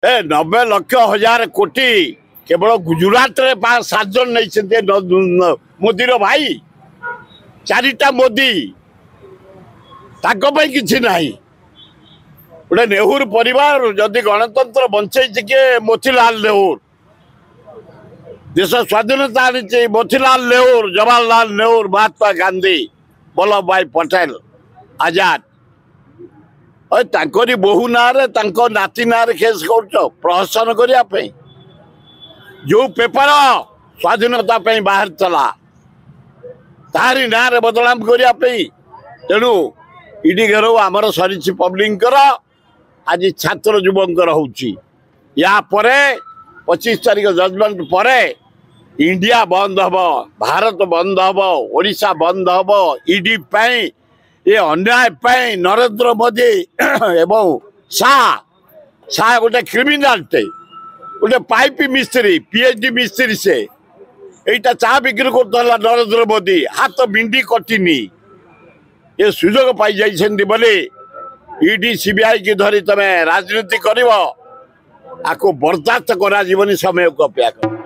90 लक्ष हजार कोटी केवल गुजरात रे 5-7 जन नहीं मोदीर भाई चारिटा मोदी कि नहीं गोटे नेहरू परिवार जदि गणतंत्र बंचे किए मोतीलाल नेहरू देश स्वाधीनता आनी मोतीलाल नेहरू जवाहरलाल नेहरू महात्मा गांधी वल्लभ भाई पटेल आजाद और बहु ना नाती ना केस कर प्रहसन करने जो पेपर स्वाधीनता बाहर चला तारी ना बदनाम करने तेणु इडी घेराव आमर सरी पब्लिक आज छात्र युवकर होपर 25 तारीख जजमेंट पर इंडिया बंद हम भारत बंद हम ओडिशा बंद हम ईडी ये अन्याय नरेंद्र मोदी एवं शाह गोटे क्रिमिनाल गोटे पाइप मिस्त्री पीएचडी मिस्त्री से यहाँ चा बिक्री कर नरेंद्र मोदी हाथ बिंडी कटिनी ये सुजोग पाई जाइछन्ति बोले ईडी सीबीआई की धरी तमे राजनीति करिवो आको बर्दाश्त करा जीवन समय को अपेक्षा कर।